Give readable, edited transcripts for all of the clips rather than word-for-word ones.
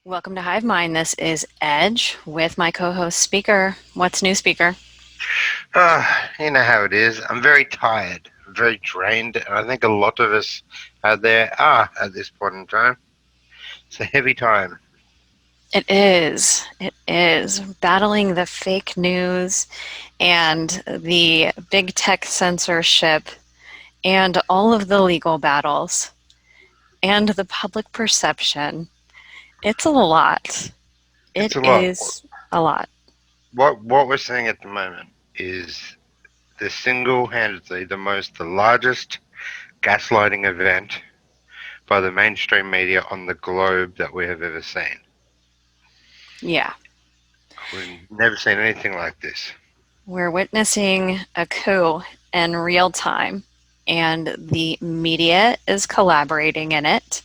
Welcome to Hive Mind. This is Edge with my co-host Speaker. What's new, Speaker? You know how it is. I'm very tired, very drained, and I think a lot of us out there are at this point in time. It's a heavy time. It is. It is. Battling the fake news and the big tech censorship and all of the legal battles and the public perception. It's a lot. It's It a lot. is a lot. What we're seeing at the moment is single-handedly the largest gaslighting event by the mainstream media on the globe that we have ever seen. Yeah. We've never seen anything like this. We're witnessing a coup in real time, and the media is collaborating in it,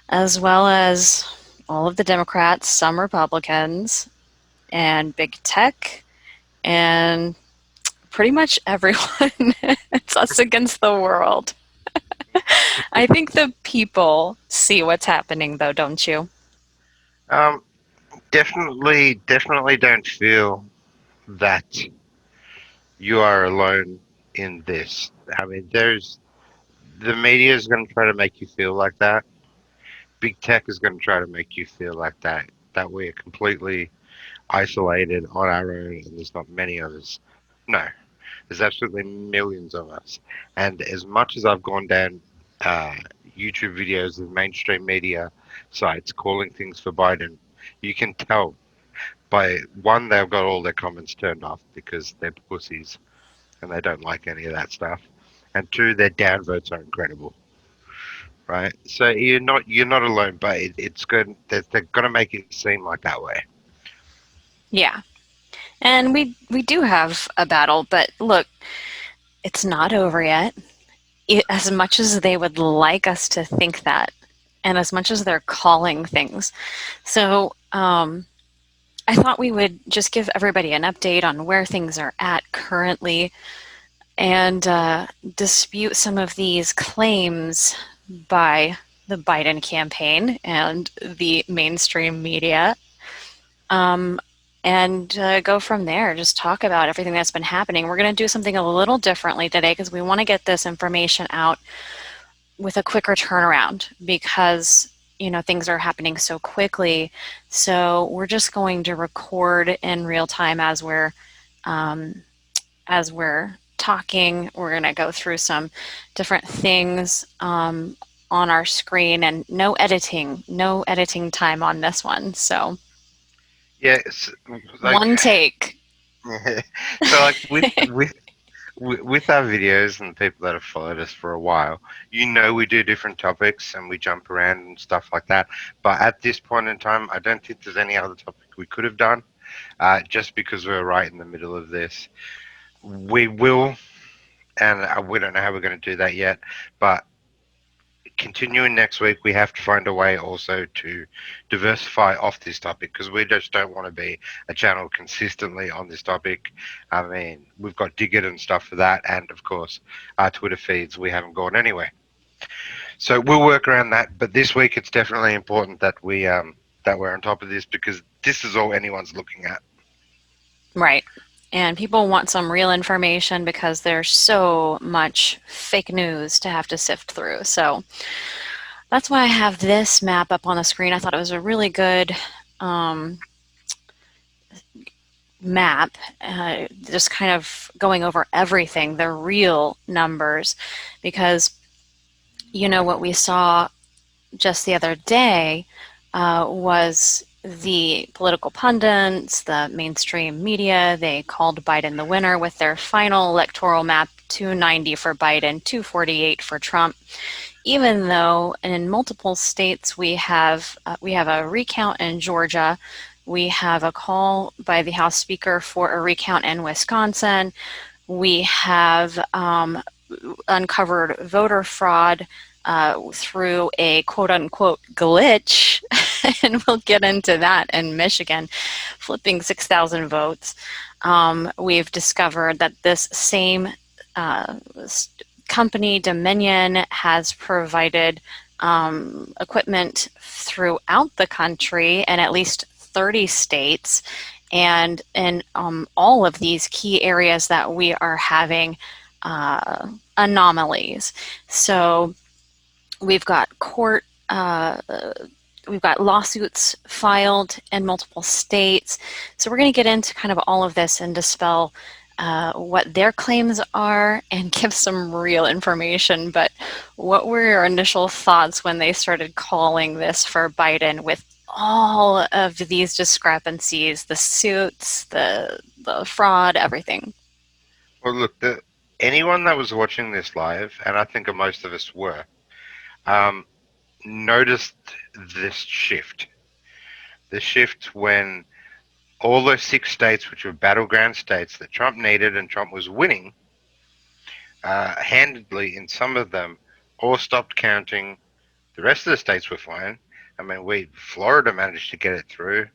as well as all of the Democrats, some Republicans, and big tech, and pretty much everyone. It's us against the world. I think the people see what's happening, though, don't you? Um, definitely don't feel that you are alone in this. I mean, there's the media is going to try to make you feel like that. Big tech is going to try to make you feel like that. That we are completely isolated on our own, and there's not many of us. No, there's absolutely millions of us. And as much as I've gone down uh, YouTube videos of mainstream media sites calling things for Biden, you can tell by one they've got all their comments turned off because they're pussies and they don't like any of that stuff. And two, their downvotes are incredible, right? So you're not alone, but it's good that they're gonna make it seem like that way. Yeah. And we do have a battle, but look, it's not over yet. As much as they would like us to think that, and as much as they're calling things. So, I thought we would just give everybody an update on where things are at currently and dispute some of these claims by the Biden campaign and the mainstream media, um, and go from there. Just talk about everything that's been happening. We're going to do something a little differently today because we want to get this information out with a quicker turnaround because things are happening so quickly. So we're just going to record in real time um, as we're talking. We're going to go through some different things on our screen, and no editing time on this one. So Yeah, it's like one take. so like with our videos and the people that have followed us for a while, we do different topics and we jump around and stuff like that. But at this point in time, I don't think there's any other topic we could have done. Just because we're right in the middle of this, we will, and we don't know how we're going to do that yet. But continuing next week, we have to find a way also to diversify off this topic because we just don't want to be a channel consistently on this topic. I mean, we've got Digit and stuff for that, and of course, our Twitter feeds, we haven't gone anywhere. So we'll work around that. But this week, it's definitely important that we're on top of this because this is all anyone's looking at. Right. And people want some real information because there's so much fake news to have to sift through. So that's why I have this map up on the screen. I thought it was a really good um, map, just kind of going over everything, the real numbers, because what we saw just the other day was the political pundits, the mainstream media. They called Biden the winner with their final electoral map: 290 for Biden, 248 for Trump. Even though in multiple states we have a recount in Georgia, we have a call by the House Speaker for a recount in Wisconsin, we have uncovered voter fraud through a quote unquote glitch, and we'll get into that in Michigan, flipping 6,000 votes. We've discovered that this same company, Dominion, has provided equipment throughout the country in at least 30 states. And in all of these key areas that we are having anomalies. So we've got we've got lawsuits filed in multiple states. So we're going to get into kind of all of this and dispel what their claims are and give some real information. But what were your initial thoughts when they started calling this for Biden with all of these discrepancies, the suits, the fraud, everything? Well, look, anyone that was watching this live, and I think most of us were, um, noticed this shift. The shift when all those 6 states, which were battleground states that Trump needed and Trump was winning, handedly in some of them, all stopped counting. The rest of the states were fine. I mean, Florida managed to get it through,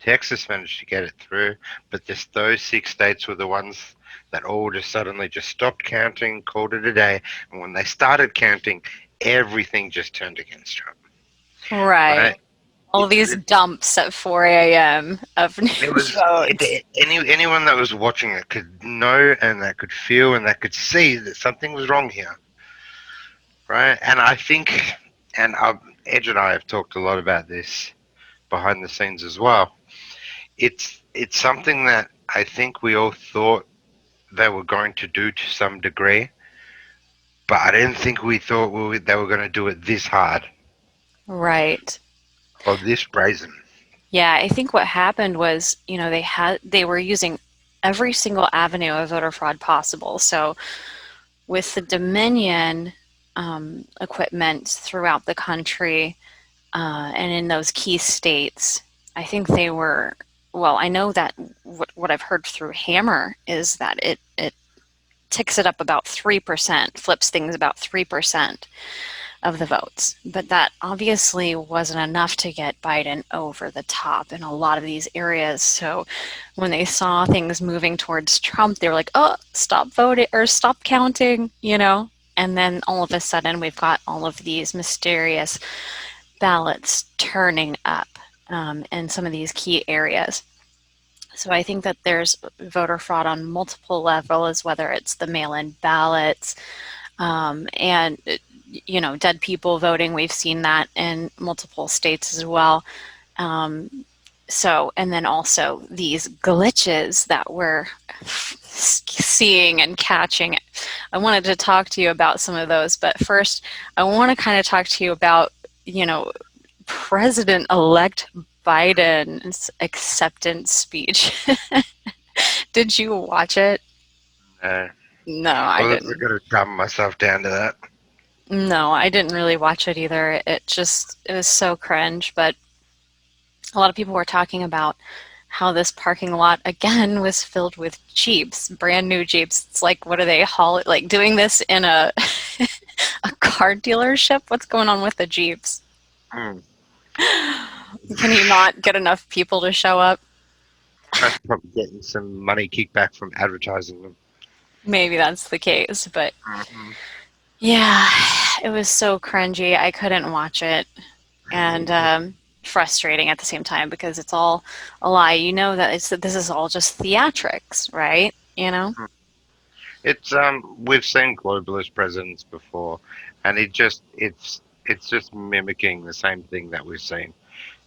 Texas managed to get it through, but just those 6 states were the ones that all just suddenly just stopped counting, called it a day, and when they started counting, everything just turned against Trump. Right. Right? All of It's these dumps at 4 a.m. of new it was votes. anyone that was watching it could know and that could feel and that could see that something was wrong here, right? And I think, and Edge and I have talked a lot about this behind the scenes as well. It's something that I think we all thought they were going to do to some degree, but I didn't think we thought they were going to do it this hard Right. or this brazen. Yeah, I think what happened was, they were using every single avenue of voter fraud possible. So with the Dominion equipment throughout the country and in those key states, I think they were. Well, I know that what I've heard through Hammer is that it ticks it up about 3%, flips things about 3% of the votes. But that obviously wasn't enough to get Biden over the top in a lot of these areas. So when they saw things moving towards Trump, they were like, oh, stop voting or stop counting, And then all of a sudden, we've got all of these mysterious ballots turning up in some of these key areas. So I think that there's voter fraud on multiple levels, whether it's the mail-in ballots, and dead people voting. We've seen that in multiple states as well. And then also these glitches that we're seeing and catching. I wanted to talk to you about some of those, but first, I want to kind of talk to you about, you know, President-elect Biden's acceptance speech. Did you watch it? Uh, No, I I wasn't didn't. going to dumb myself down to that. No, I didn't really watch it either. It was so cringe, but a lot of people were talking about how this parking lot again was filled with Jeeps, brand new Jeeps. It's like, what are they like doing this in a a car dealership? What's going on with the Jeeps? Mm. Can he not get enough people to show up? That's probably getting some money kickback from advertising them. Maybe that's the case, but Mm-hmm. yeah, it was so cringy. I couldn't watch it, and frustrating at the same time because it's all a lie. You know that this is all just theatrics, right? We've seen globalist presidents before, and it's just mimicking the same thing that we've seen.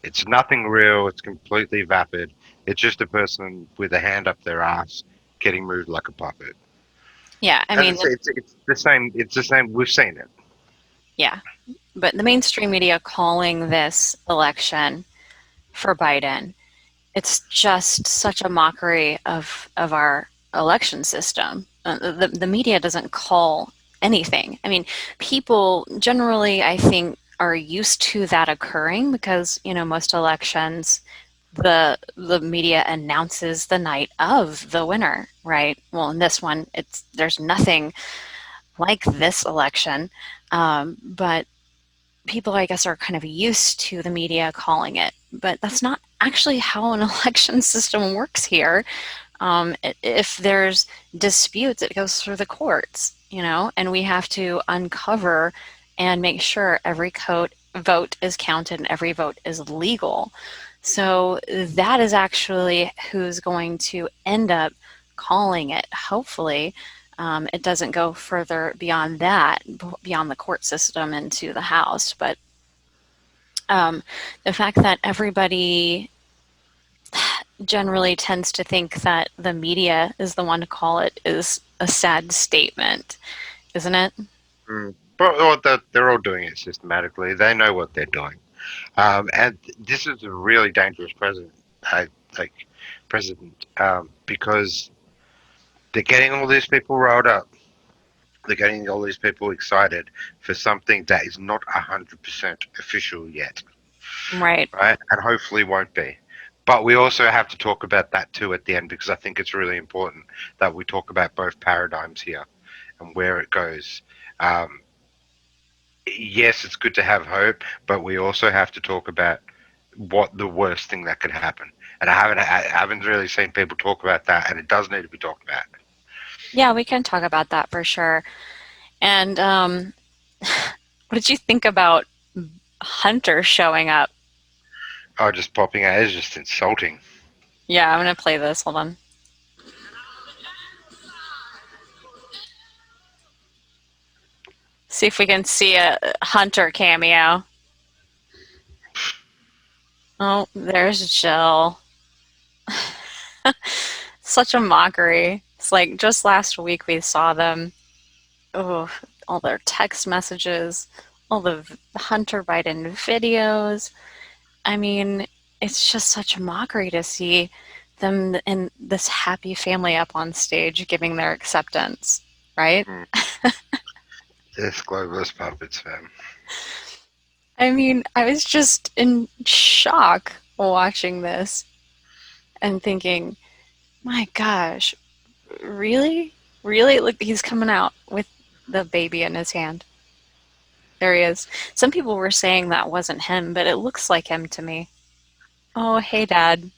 It's nothing real. It's completely vapid. It's just a person with a hand up their ass getting moved like a puppet. Yeah, I And mean, it's the same. It's the same. We've seen it. yeah, but the mainstream media calling this election for Biden, it's just such a mockery of our election system. The media doesn't call anything. I mean, people generally, I think, are used to that occurring because most elections, the media announces the night of the winner, right? Well, in this one, there's nothing like this election, but people, I guess, are kind of used to the media calling it. But that's not actually how an election system works here. If there's disputes, it goes through the courts, and we have to uncover and make sure every vote is counted and every vote is legal. So that is actually who's going to end up calling it. Hopefully, it doesn't go further beyond that, beyond the court system into the House. But um, the fact that everybody generally tends to think that the media is the one to call it is a sad statement, isn't it? But they're all doing it systematically. They know what they're doing. And this is a really dangerous president. I like president because they're getting all these people riled up. They're getting all these people excited for something that is not 100% official yet, Right. right? And hopefully won't be. But we also have to talk about that too at the end because I think it's really important that we talk about both paradigms here and where it goes. Um, yes, it's good to have hope, but we also have to talk about what the worst thing that could happen. And I haven't really seen people talk about that, and it does need to be talked about. Yeah, we can talk about that for sure. And what did you think about Hunter showing up? Oh, just popping out is just insulting. Yeah, I'm gonna play this. Hold on. See if we can see a Hunter cameo. Oh, there's Jill. Such a mockery. It's like just last week we saw them. Oh, all their text messages, all the Hunter Biden videos. I mean, it's just such a mockery to see them in this happy family up on stage giving their acceptance, right? Mm, this globalist puppets, fam. I mean, I was just in shock watching this and thinking, my gosh, really? Really? Look, he's coming out with the baby in his hand. There he is. Some people were saying that wasn't him, but it looks like him to me. Oh, hey, Dad.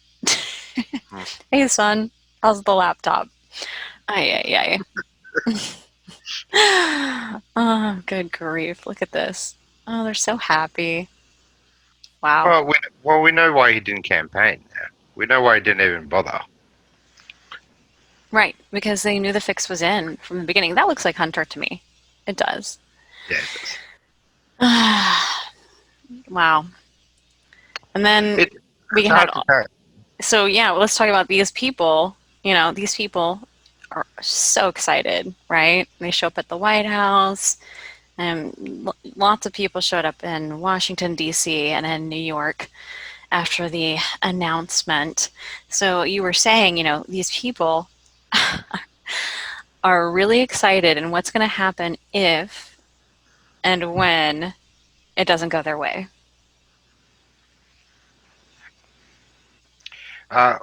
Mm. Hey, son. How's the laptop? Ay, ay, ay. Oh, good grief. Look at this. Oh, they're so happy. Wow. Well, we know why he didn't campaign. Now. We know why he didn't even bother. Right, because they knew the fix was in from the beginning. That looks like Hunter to me. It does. Yeah, it does. Wow. And then It, we it's had, hard to say. so yeah, let's talk about these people. You know, these people are so excited, right? They show up at the White House, and lots of people showed up in Washington, D.C., and in New York after the announcement. So you were saying, these people are really excited, and what's going to happen if and when it doesn't go their way. Uh,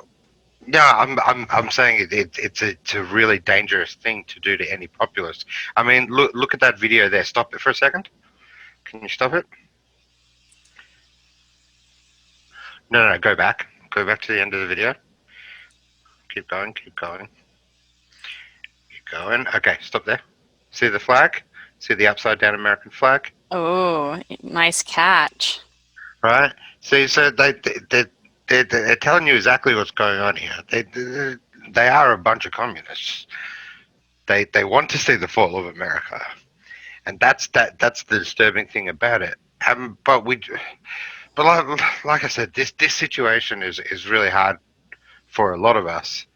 yeah, I'm saying it's a really dangerous thing to do to any populist. I mean, look at that video there. Stop it for a second. Can you stop it? No, no, go back. Go back to the end of the video. Keep going, keep going, keep going. Okay, stop there. See the flag? See the upside down American flag? Oh, nice catch. Right? See, so they're telling you exactly what's going on here. They are a bunch of communists. They want to see the fall of America, and that's the disturbing thing about it. But like I said, this situation is really hard for a lot of us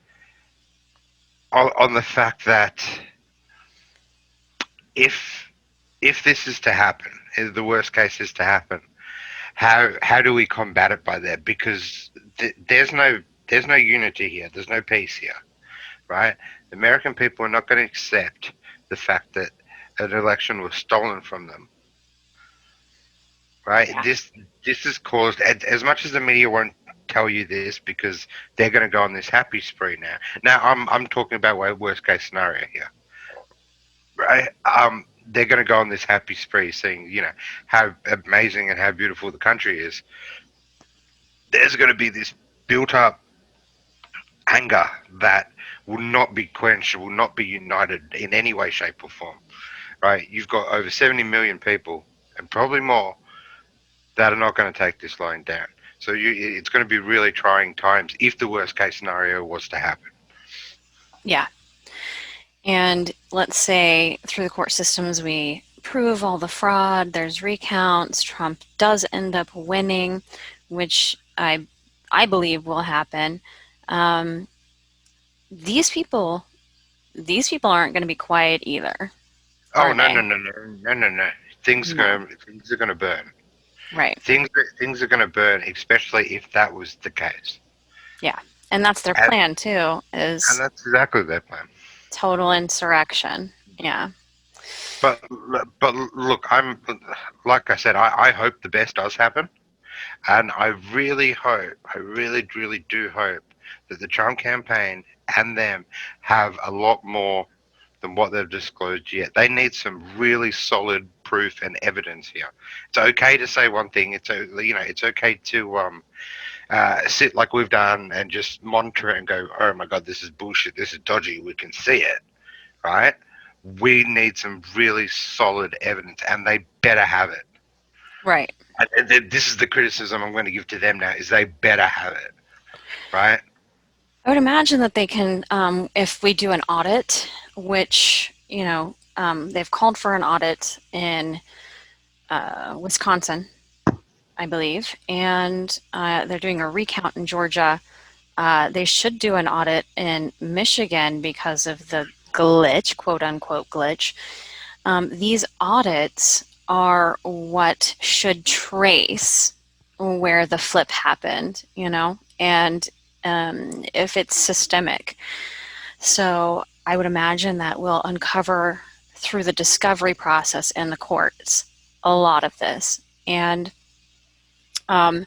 on the fact that if if this is to happen, if the worst case is to happen, how do we combat it by that? Because there's no unity here. There's no peace here, right? The American people are not going to accept the fact that an election was stolen from them, right? Yeah. This has caused as much as the media won't tell you this because they're going to go on this happy spree now. Now I'm talking about worst case scenario here, right? They're going to go on this happy spree, saying how amazing and how beautiful the country is. There's going to be this built up anger that will not be quenched, will not be united in any way, shape, or form. Right? You've got over 70 million people and probably more that are not going to take this line down. So it's going to be really trying times if the worst case scenario was to happen. Yeah. And let's say through the court systems we prove all the fraud, there's recounts, Trump does end up winning, which I believe will happen. Um, these people these people aren't going to be quiet either, Oh are no they? no no no no no no! No. Things are going to burn. Right. Things are going to burn, especially if that was the case. Yeah. And that's their And plan too, and is that's exactly their plan. total insurrection. Yeah. But but look, I'm like I said, I hope the best does happen. And I really hope, I really do hope that the Trump campaign and them have a lot more than what they've disclosed yet. They need some really solid proof and evidence here. It's okay to say one thing. It's okay to sit like we've done and just monitor it and go, oh my god, this is bullshit. This is dodgy. We can see it, right? We need some really solid evidence, and they better have it. Right. This is the criticism I'm going to give to them now: is they better have it, right? I would imagine that they can, if we do an audit, which, they've called for an audit in Wisconsin, I believe, and they're doing a recount in Georgia. They should do an audit in Michigan because of the glitch, quote unquote glitch. These audits are what should trace where the flip happened, and if it's systemic. So I would imagine that we'll uncover through the discovery process in the courts a lot of this. And um,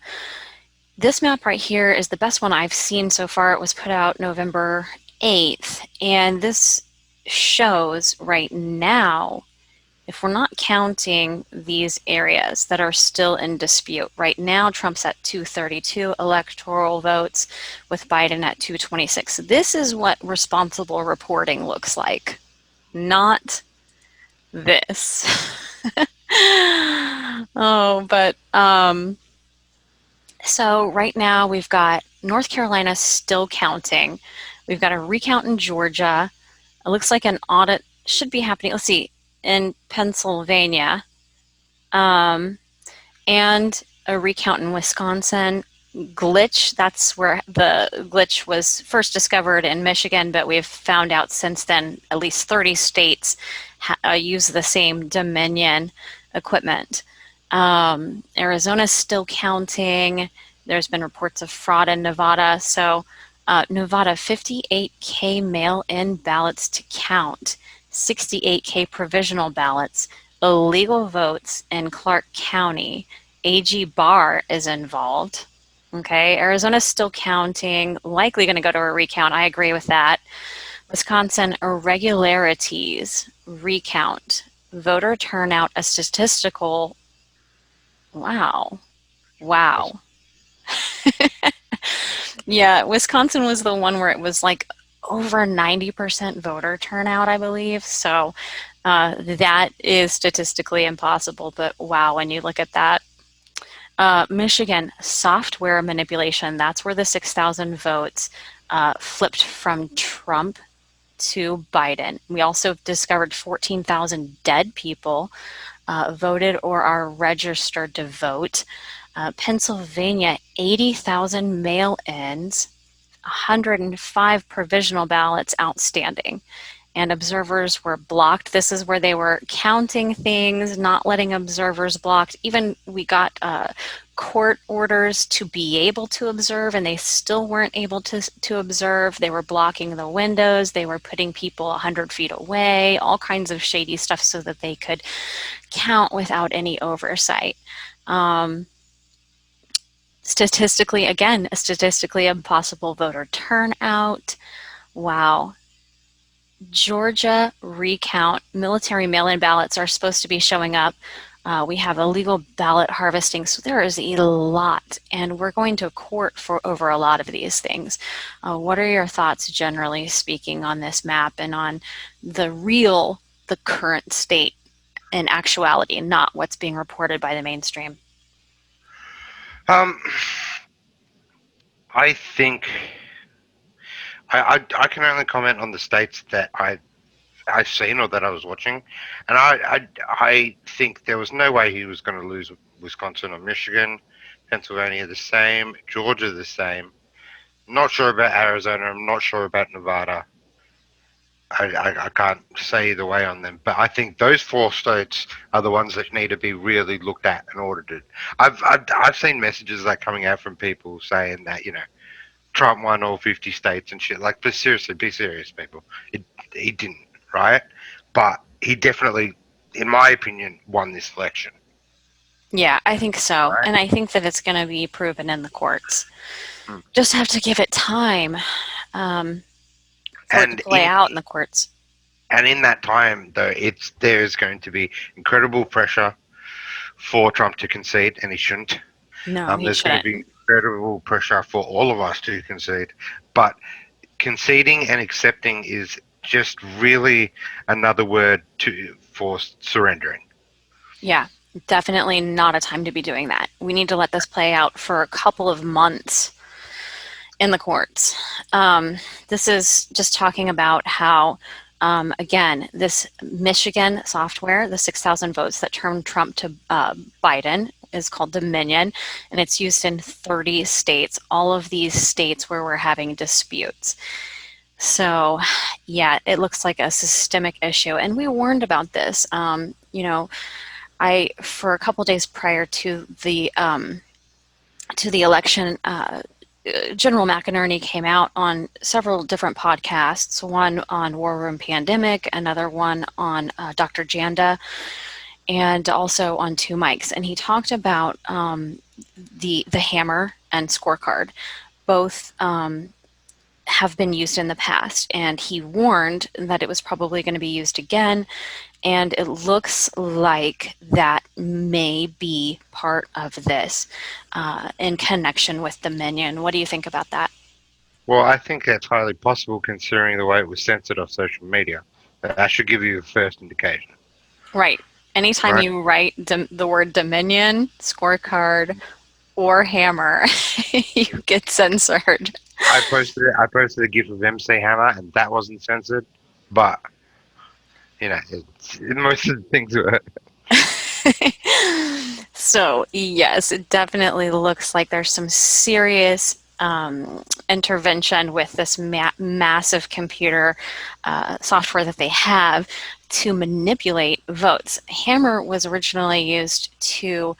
this map right here is the best one I've seen so far. It was put out November 8th, and this shows right now, if we're not counting these areas that are still in dispute, right now Trump's at 232 electoral votes with Biden at 226. This is what responsible reporting looks like, not this. Oh, but so right now we've got North Carolina still counting. We've got a recount in Georgia. It looks like an audit should be happening. Let's see, in Pennsylvania, um, and a recount in Wisconsin. Glitch, that's where the glitch was first discovered in Michigan, but we've found out since then at least 30 states use the same Dominion equipment. Arizona's still counting. There's been reports of fraud in Nevada. So, Nevada, 58K mail in ballots to count, 68K provisional ballots, illegal votes in Clark County. AG Barr is involved. Okay, Arizona's still counting, likely going to go to a recount. I agree with that. Wisconsin, irregularities, recount, voter turnout, a statistical. Wow. Wow. Yeah, Wisconsin was the one where it was like over 90% voter turnout, I believe. So that is statistically impossible. But wow, when you look at that, Michigan, software manipulation, that's where the 6,000 votes flipped from Trump to Biden. We also discovered 14,000 dead people voted or are registered to vote. Pennsylvania, 80,000 mail ins, 105 provisional ballots outstanding, and observers were blocked. This is where they were counting things, not letting observers blocked. Even we got court orders to be able to observe, and they still weren't able to observe. They were blocking the windows. They were putting people 100 feet away, all kinds of shady stuff so that they could count without any oversight. Um, Statistically, again, a statistically impossible voter turnout. Wow. Georgia recount, military mail-in ballots are supposed to be showing up. We have illegal ballot harvesting, so there is a lot, and we're going to court for over a lot of these things. What are your thoughts, generally speaking, on this map and on the current state in actuality, not what's being reported by the mainstream. Um, I think I can only comment on the states that I've seen or that I was watching, and I think there was no way he was going to lose Wisconsin or Michigan, Pennsylvania the same, Georgia the same. Not sure about Arizona. I'm not sure about Nevada. I can't say either way on them, but I think those four states are the ones that need to be really looked at and audited. I've seen messages like coming out from people saying that Trump won all 50 states and shit. Like, but seriously, be serious, people. It He didn't, right? But he definitely, in my opinion, won this election, Yeah, I think so. right? And I think that it's going to be proven in the courts. Mm. Just have to give it time um, for it to And play out in the courts. in that time, though, there's going to be incredible pressure for Trump to concede, and he shouldn't. No, he There's going to shouldn't. be incredible pressure for all of us to concede, but conceding and accepting is just really another word for surrendering. Yeah, definitely not a time to be doing that. We need to let this play out for a couple of months in the courts. This is just talking about how, again, this Michigan software, the 6,000 votes that turned Trump to Biden, is called Dominion, and it's used in 30 states, all of these states where we're having disputes. So, yeah, it looks like a systemic issue, and we warned about this. For a couple days prior to the election, General McInerney came out on several different podcasts, one on War Room Pandemic, another one on Dr. Janda, and also on Two Mics. And he talked about the hammer and scorecard. Both have been used in the past, and he warned that it was probably going to be used again. And it looks like that may be part of this in connection with Dominion. What do you think about that? Well, I think that's highly possible considering the way it was censored off social media. That should give you a first indication, Right. Anytime right? you write the word Dominion, scorecard, or hammer, you get censored. I posted a GIF of MC Hammer, and that wasn't censored, but most of the things were. So, yes, it definitely looks like there's some serious intervention with this massive computer software that they have to manipulate votes. Hammer was originally used to,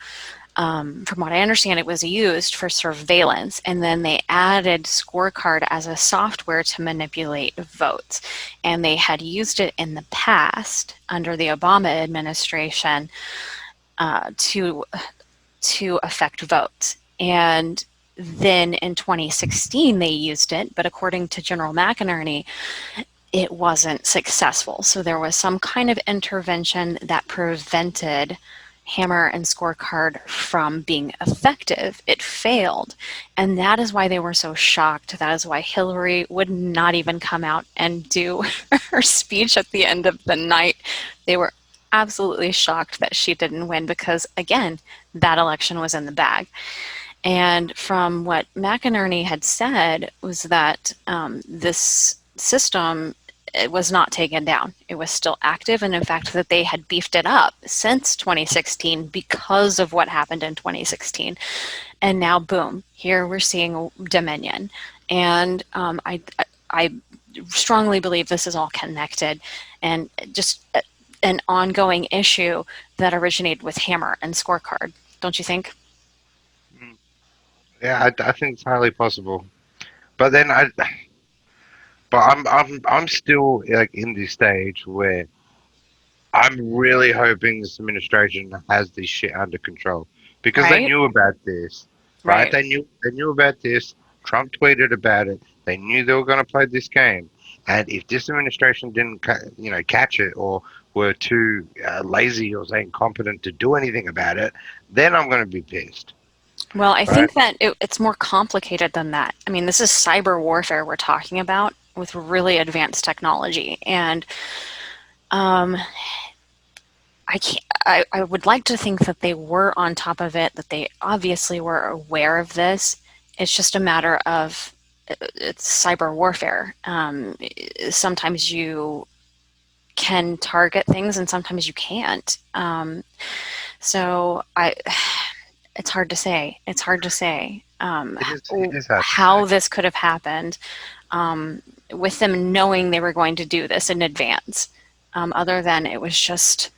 from what I understand, it was used for surveillance, and then they added Scorecard as a software to manipulate votes. And they had used it in the past under the Obama administration to affect votes. And then in 2016 they used it, but according to General McInerney, it wasn't successful. So there was some kind of intervention that prevented hammer and scorecard from being effective. It failed. And that is why they were so shocked. That is why Hillary would not even come out and do her speech at the end of the night. They were absolutely shocked that she didn't win because, again, that election was in the bag. And from what McInerney had said was that this system, it was not taken down. It was still active, and in fact, that they had beefed it up since 2016 because of what happened in 2016. And now, boom, here we're seeing Dominion. And I strongly believe this is all connected and just an ongoing issue that originated with Hammer and Scorecard. Don't you think? Mm. Yeah, I think it's highly possible. But then I'm still like in this stage where I'm really hoping this administration has this shit under control because they Right? knew about this, right? Right. They knew about this. Trump tweeted about it. They knew they were going to play this game, and if this administration didn't, catch it or were too lazy or say incompetent to do anything about it, then I'm going to be pissed, Well, I right? think that it's more complicated than that. I mean, this is cyber warfare we're talking about with really advanced technology. And um, I can't. I would like to think that they were on top of it, that they obviously were aware of this. It's just a matter of it's cyber warfare. Sometimes you can target things, and sometimes you can't. So I, it's hard to say. It's hard to say It is hard to say. how this could have happened with them knowing they were going to do this in advance. Other than it was just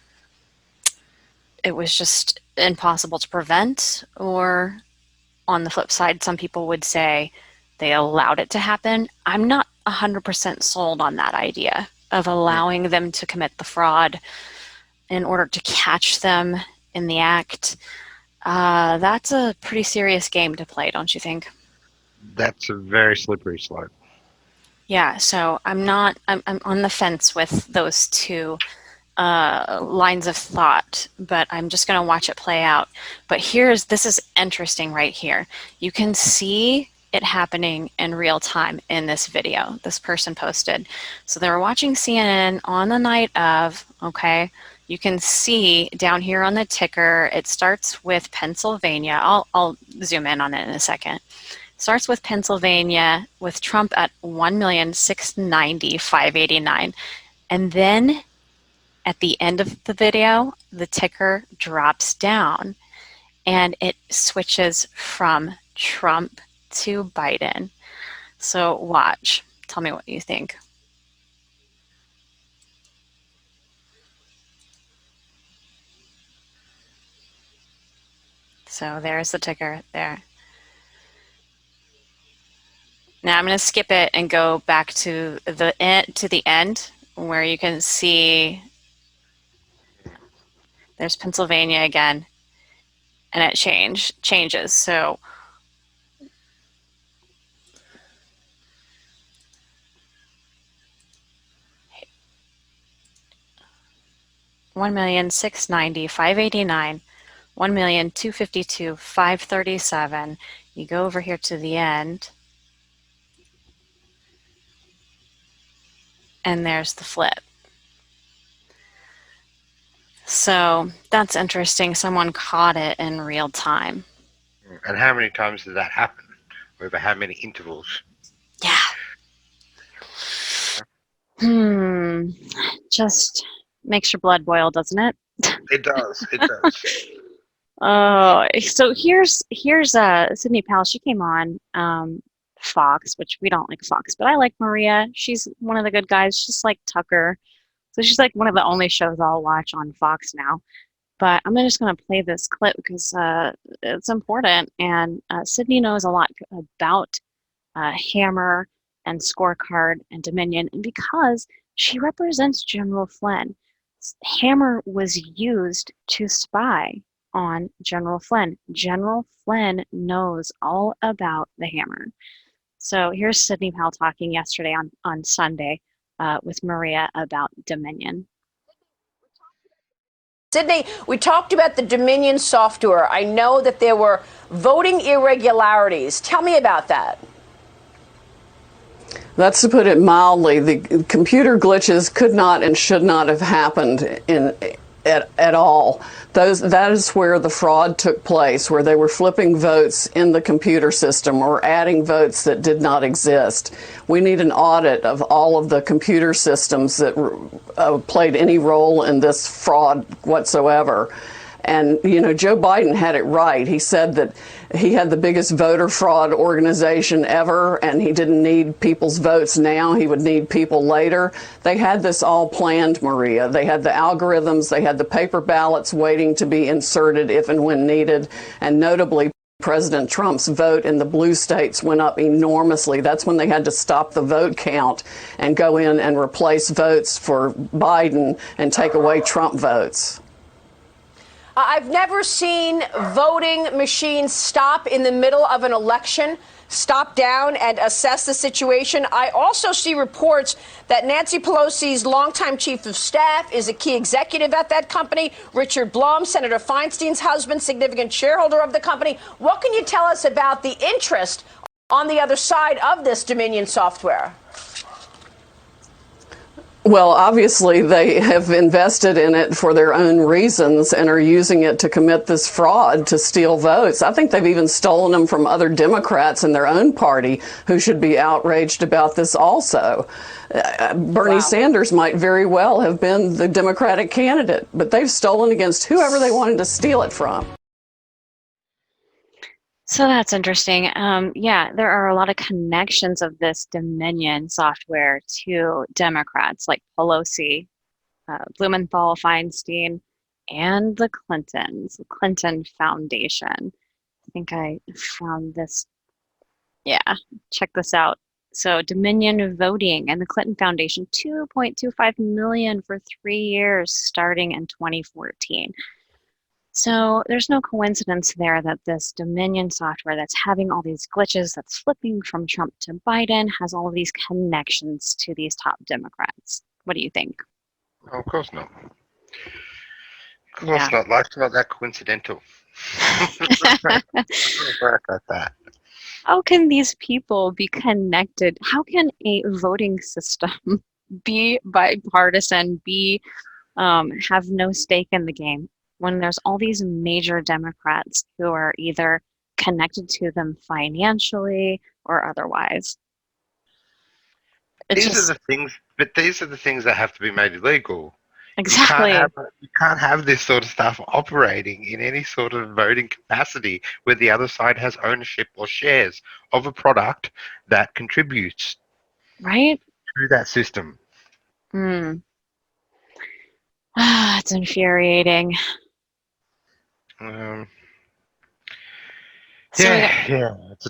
impossible to prevent, or on the flip side, some people would say they allowed it to happen. I'm not 100% sold on that idea of Mm. allowing them to commit the fraud in order to catch them in the act. That's a pretty serious game to play, don't you think? That's a very slippery slope. Yeah, so I'm not, I'm on the fence with those two lines of thought, but I'm just going to watch it play out. But this is interesting right here. You can see it happening in real time in this video this person posted. So they were watching CNN on the night of, okay, you can see down here on the ticker, it starts with Pennsylvania. I'll zoom in on it in a second. Starts with Pennsylvania with Trump at 1,690,589. And then at the end of the video, the ticker drops down and it switches from Trump to Biden. So watch. Tell me what you think. So there's the ticker there. Now I'm going to skip it and go back to the end where you can see there's Pennsylvania again, and it changes. So 1,690,589, 1,252,537. You go over here to the end, and there's the flip. So that's interesting. Someone caught it in real time. And how many times did that happen? Over how many intervals? Yeah. Hmm. Just makes your blood boil, doesn't it? It does. It does. Oh, so here's Sydney Powell. She came on Fox, which we don't like Fox, but I like Maria. She's one of the good guys. She's like Tucker. So she's like one of the only shows I'll watch on Fox now. But I'm just going to play this clip because it's important. And Sydney knows a lot about Hammer and Scorecard and Dominion. And because she represents General Flynn, Hammer was used to spy on General Flynn. General Flynn knows all about the Hammer. So here's Sydney Powell talking yesterday on Sunday with Maria about Dominion. Sydney, we talked about the Dominion software. I know that there were voting irregularities. Tell me about that. That's to put it mildly. The computer glitches could not and should not have happened at all. That is where the fraud took place, where they were flipping votes in the computer system or adding votes that did not exist. We need an audit of all of the computer systems that played any role in this fraud whatsoever. And, you know, Joe Biden had it right. He said that he had the biggest voter fraud organization ever, and he didn't need people's votes now. He would need people later. They had this all planned, Maria. They had the algorithms. They had the paper ballots waiting to be inserted if and when needed. And notably, President Trump's vote in the blue states went up enormously. That's when they had to stop the vote count and go in and replace votes for Biden and take away Trump votes. I've never seen voting machines stop in the middle of an election, stop down and assess the situation. I also see reports that Nancy Pelosi's longtime chief of staff is a key executive at that company. Richard Blum, Senator Feinstein's husband, significant shareholder of the company. What can you tell us about the interest on the other side of this Dominion software? Well, obviously, they have invested in it for their own reasons and are using it to commit this fraud to steal votes. I think they've even stolen them from other Democrats in their own party who should be outraged about this also. Bernie Wow. Sanders might very well have been the Democratic candidate, but they've stolen against whoever they wanted to steal it from. So that's interesting. Yeah, there are a lot of connections of this Dominion software to Democrats like Pelosi, Blumenthal, Feinstein, and the Clintons, the Clinton Foundation. I think I found this. Yeah, check this out. So Dominion Voting and the Clinton Foundation, 2.25 million for 3 years starting in 2014. So there's no coincidence there that this Dominion software that's having all these glitches, that's flipping from Trump to Biden, has all of these connections to these top Democrats. What do you think? Of course not. Of course Yeah. not. Life's not that coincidental. Doesn't work like that. How can these people be connected? How can a voting system be bipartisan, be have no stake in the game when there's all these major Democrats who are either connected to them financially or otherwise? It's These are just the things, but these are the things that have to be made illegal. You can't have exactly you can't have this sort of stuff operating in any sort of voting capacity where the other side has ownership or shares of a product that contributes right. to that system. Hmm. Ah, it's infuriating. Um, So we got yeah. It's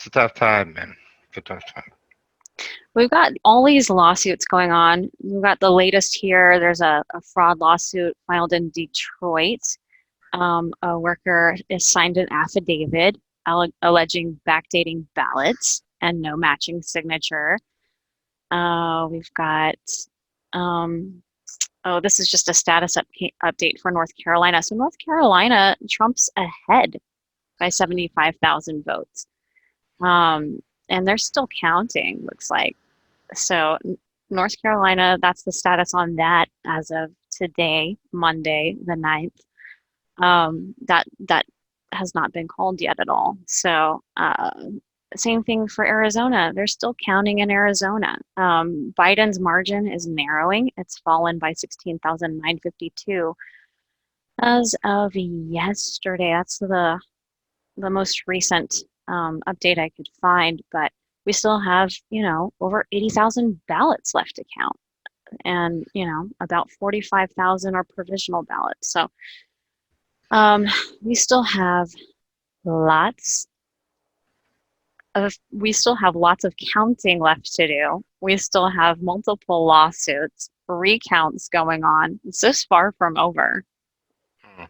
a tough time, man. It's a tough time. we've got all these lawsuits going on. We've got the latest here. There's a fraud lawsuit filed in Detroit. A worker has signed an affidavit alleging backdating ballots and no matching signature. We've got, um, oh, this is just a status update for North Carolina. So, North Carolina, Trump's ahead by 75,000 votes. Um, and they're still counting, looks like. So, North Carolina, that's the status on that as of today, Monday, the 9th. That has not been called yet at all. So same thing for Arizona. They're still counting in Arizona. Biden's margin is narrowing. It's fallen by 16,952 as of yesterday. That's the most recent update I could find. But we still have, over 80,000 ballots left to count, and about 45,000 are provisional ballots. So um, we still have lots we still have lots of counting left to do. We still have multiple lawsuits, recounts going on. It's this far from over. Hmm.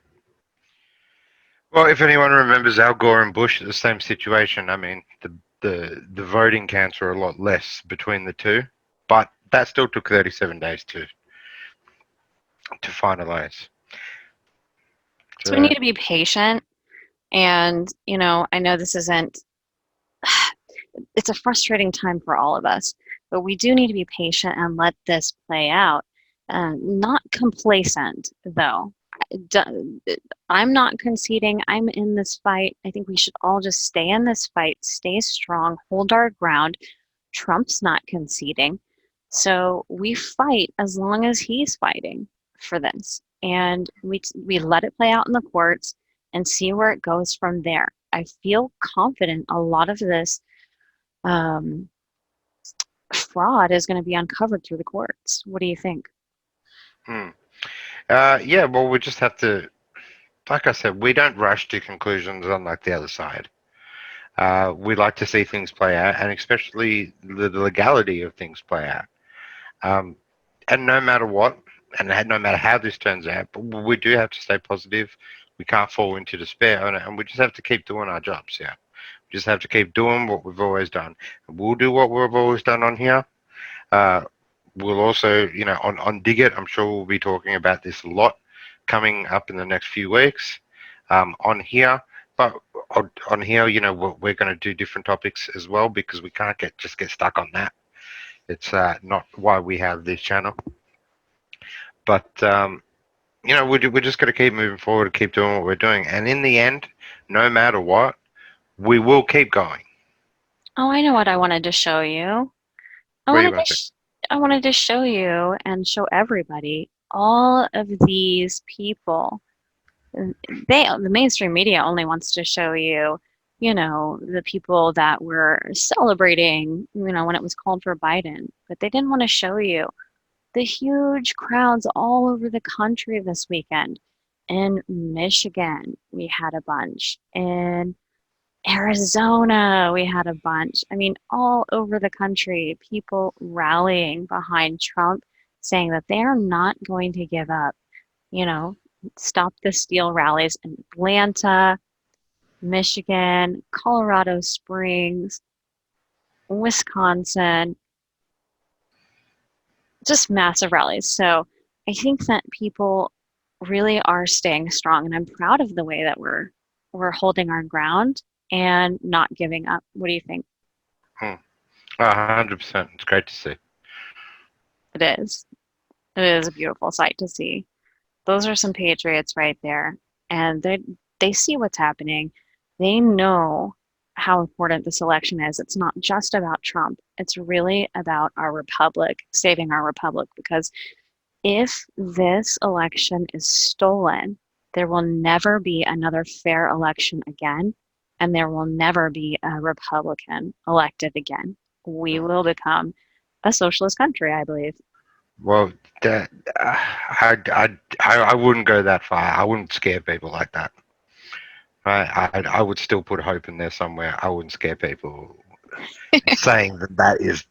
Well, if anyone remembers Al Gore and Bush, the same situation. I mean, the voting counts are a lot less between the two, but that still took 37 days to finalize. So we need So, to be patient. And, I know this isn't, it's a frustrating time for all of us, but we do need to be patient and let this play out. Not complacent, though. I'm not conceding. I'm in this fight. I think we should all just stay in this fight, stay strong, hold our ground. Trump's not conceding. So we fight as long as he's fighting for this. And we let it play out in the courts and see where it goes from there. I feel confident a lot of this um, fraud is going to be uncovered through the courts. What do you think? hmm. Yeah, well, we just have to, like I said, we don't rush to conclusions unlike the other side. We like to see things play out, and especially the legality of things play out. Um, and no matter what, and no matter how this turns out, but we do have to stay positive. We can't fall into despair, and we just have to keep doing our jobs. Yeah, we just have to keep doing what we've always done. We'll do what we've always done on here. Uh, we'll also, on Dig It, I'm sure we'll be talking about this a lot coming up in the next few weeks on here. But on here, we're going to do different topics as well because we can't just get stuck on that. It's not why we have this channel. But we're just going to keep moving forward, keep doing what we're doing, and in the end, no matter what, we will keep going. Oh, I know what I wanted to show you. I What are you wanted to going to? I wanted to show you and show everybody all of these people. The mainstream media only wants to show you, the people that were celebrating, when it was called for Biden, but they didn't want to show you the huge crowds all over the country this weekend. In Michigan, we had a bunch. In Arizona, we had a bunch. I mean, all over the country, people rallying behind Trump, saying that they are not going to give up. You know, Stop the Steal rallies in Atlanta, Michigan, Colorado Springs, Wisconsin, just massive rallies. So I think that people really are staying strong, and I'm proud of the way that we're holding our ground and not giving up. What do you think? 100%. It's great to see. It is. It is a beautiful sight to see. Those are some patriots right there, and they see what's happening. They know how important this election is. It's not just about Trump. It's really about our republic, saving our republic, because if this election is stolen, there will never be another fair election again, and there will never be a Republican elected again. We will become a socialist country, I believe. Well, that, I wouldn't go that far. I wouldn't scare people like that. I would still put hope in there somewhere. I wouldn't scare people saying that that is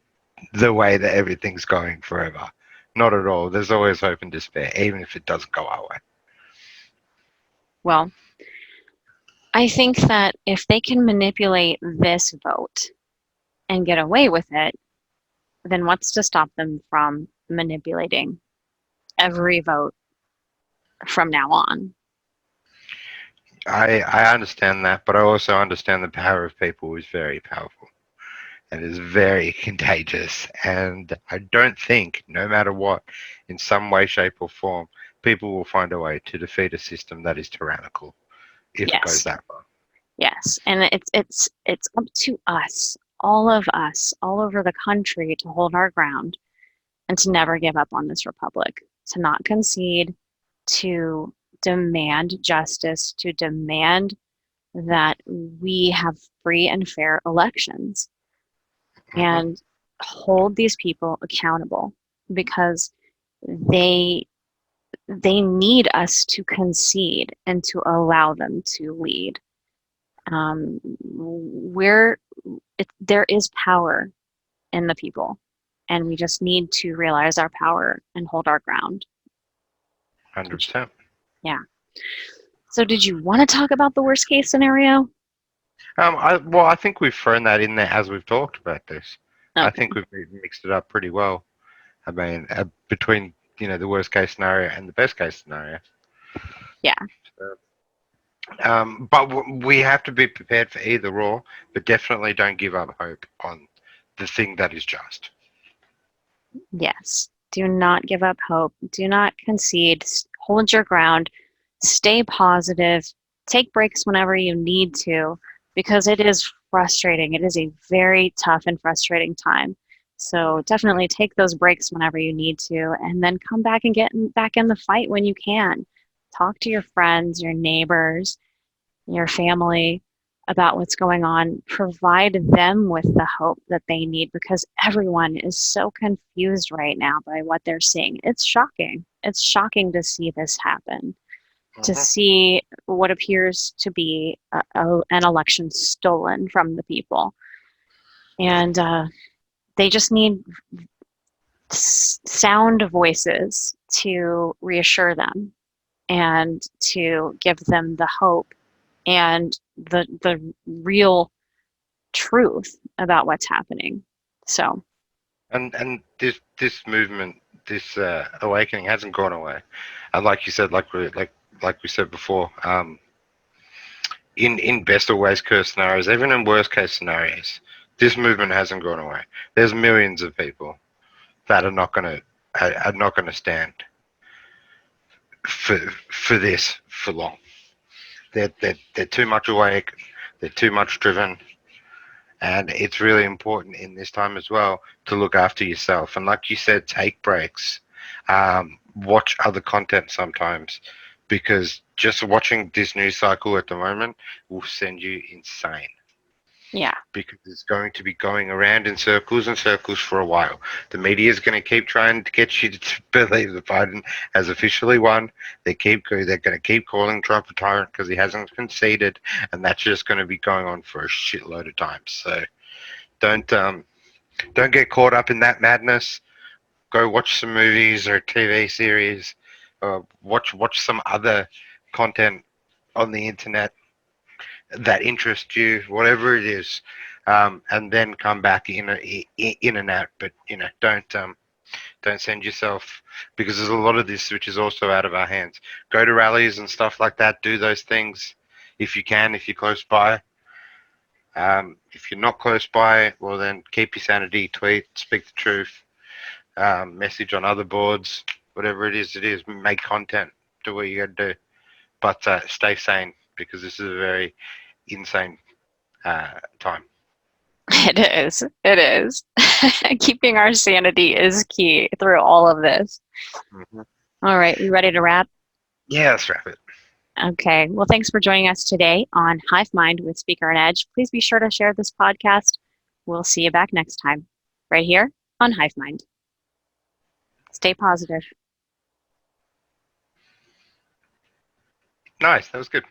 the way that everything's going forever. Not at all. There's always hope and despair, even if it doesn't go our way. Well, I think that if they can manipulate this vote and get away with it, then what's to stop them from manipulating every vote from now on? I understand that, but I also understand the power of people is very powerful and is very contagious. And I don't think, no matter what, in some way, shape, or form, people will find a way to defeat a system that is tyrannical if it goes Yes, that far. yes, and it's up to us, all over the country, to hold our ground and to never give up on this republic, to not concede, to demand justice, to demand that we have free and fair elections, Hmm. and hold these people accountable, because they they need us to concede and to allow them to lead. We're there is power in the people, and we just need to realize our power and hold our ground. 100%. Yeah. So, did you want to talk about the worst case scenario? I think we've thrown that in there as we've talked about this. I Okay. think we've mixed it up pretty well. I mean, between the worst case scenario and the best case scenario. Yeah. But we have to be prepared for either or, but definitely don't give up hope on the thing that is just. Yes. Do not give up hope. Do not concede. Hold your ground. Stay positive. Take breaks whenever you need to, because it is frustrating. It is a very tough and frustrating time. So definitely take those breaks whenever you need to, and then come back and back in the fight when you can. Talk to your friends, your neighbors, your family about what's going on. Provide them with the hope that they need, because everyone is so confused right now by what they're seeing. It's shocking. It's shocking to see this happen, to Hmm. see what appears to be an election stolen from the people. And they just need sound voices to reassure them and to give them the hope and the real truth about what's happening. So, And this movement, this awakening hasn't gone away. And like you said, like we said before, in best or worst case scenarios, even in worst case scenarios, this movement hasn't gone away. There's millions of people. that are not gonna stand for this for long. They're too much awake. They're too much driven. And it's really important in this time as well to look after yourself. And like you said, take breaks. Watch other content sometimes, because just watching this news cycle at the moment will send you insane, Yeah. because it's going to be going around in circles and circles for a while. The media is going to keep trying to get you to believe that Biden has officially won. They're going to keep calling Trump a tyrant because he hasn't conceded, and that's just going to be going on for a shitload of time. So don't get caught up in that madness. Go watch some movies or TV series, or watch some other content on the internet that interests you, whatever it is, and then come back in and out. But don't send yourself, because there's a lot of this which is also out of our hands. Go to rallies and stuff like that. Do those things if you can, if you're close by. If you're not close by, well then keep your sanity. Tweet, speak the truth, message on other boards, whatever it is. Make content. Do what you got to do, but stay sane, because this is a very insane time. It is. It is. Keeping our sanity is key through all of this. Hmm. All right, we ready to wrap? Yeah, let's wrap it. Okay. Well, thanks for joining us today on Hive Mind with Speaker and Edge. Please be sure to share this podcast. We'll see you back next time, right here on Hive Mind. Stay positive. Nice, that was good.